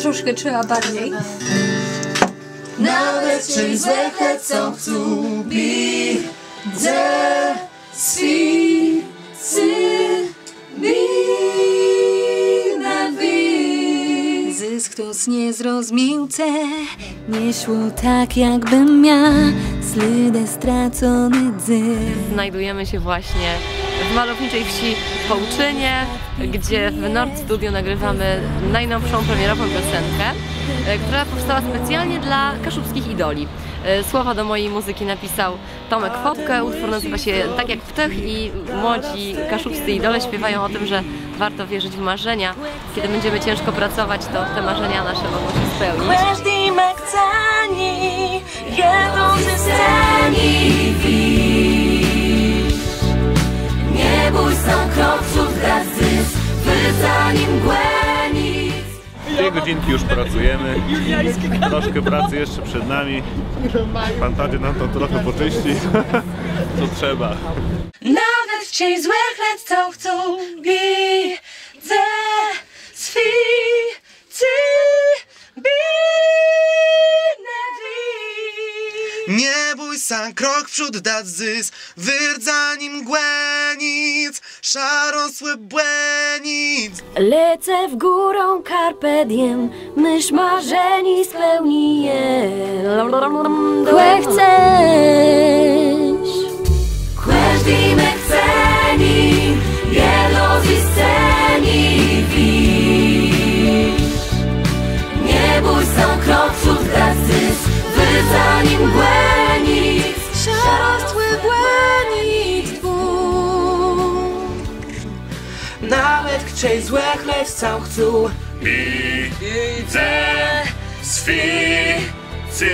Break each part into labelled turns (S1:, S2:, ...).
S1: troszkę trzeba bardziej.
S2: Nawet czyli złe chcą być ze
S1: Zysk to nie zrozumiałce, nie szło tak jakbym miał slidę stracony dzysk.
S3: Znajdujemy się właśnie w malowniczej wsi Połczynie, gdzie w Nord Studio nagrywamy najnowszą premierową piosenkę, która powstała specjalnie dla kaszubskich idoli. Słowa do mojej muzyki napisał Tomek Fopke, utwór nazywa się Tak jak Ptech i młodzi kaszubscy idole śpiewają o tym, że warto wierzyć w marzenia. Kiedy będziemy ciężko pracować, to te marzenia nasze mogą się spełnić.
S2: Nie bój się krok przód zysk, wyzanim mgłę nic.
S4: 2 godzinki już pracujemy, troszkę pracy jeszcze przed nami. Pan Tadzio nam to trochę poczyści, co trzeba.
S2: Nawet ci złe chcą być ze
S5: Nie bój sam, krok w przód dać zysk, wyrdza nim mgłenic, szarosłe błęnic.
S1: Lecę w górą carpe diem, myśl marzeni spełni je. Kłe chcesz,
S2: Kłeś dime chceni, jedno z sceni wisz. Nie bój się krok w przód dać zysk, wyrdza nim mgłenic, szarosłe błęnic dwóch.
S5: Nawet chciej złe chcą
S4: Widzę sficy.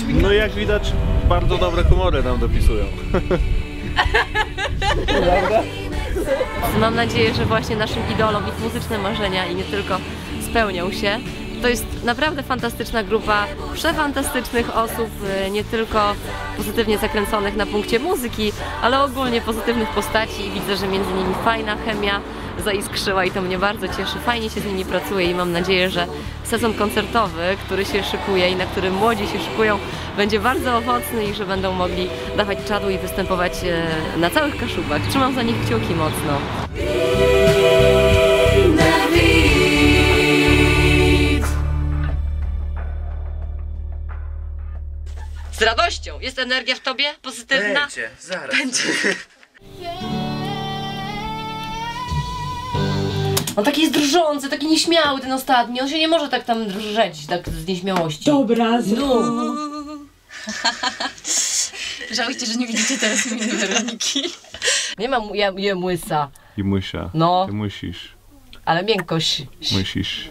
S4: No jak widać, bardzo dobre humory nam dopisują.
S3: Mam nadzieję, że właśnie naszym idolom ich muzyczne marzenia i nie tylko spełnią się. To jest naprawdę fantastyczna grupa przefantastycznych osób, nie tylko pozytywnie zakręconych na punkcie muzyki, ale ogólnie pozytywnych postaci i widzę, że między nimi fajna chemia zaiskrzyła i to mnie bardzo cieszy. Fajnie się z nimi pracuje i mam nadzieję, że sezon koncertowy, który się szykuje i na który młodzi się szykują, będzie bardzo owocny i że będą mogli dawać czadu i występować na całych Kaszubach. Trzymam za nich kciuki mocno. Z radością! Jest energia w tobie? Pozytywna?
S5: Będzie, zaraz.
S3: On taki jest drżący, taki nieśmiały ten ostatni. On się nie może tak tam drżeć, tak z nieśmiałości.
S1: dobra,
S3: no.
S1: Żałujcie, że nie widzicie teraz miny Weroniki.
S3: Nie ma ja jem łysa.
S4: I musia.
S3: No.
S4: Ty musisz.
S3: Ale miękkość.
S4: Musisz.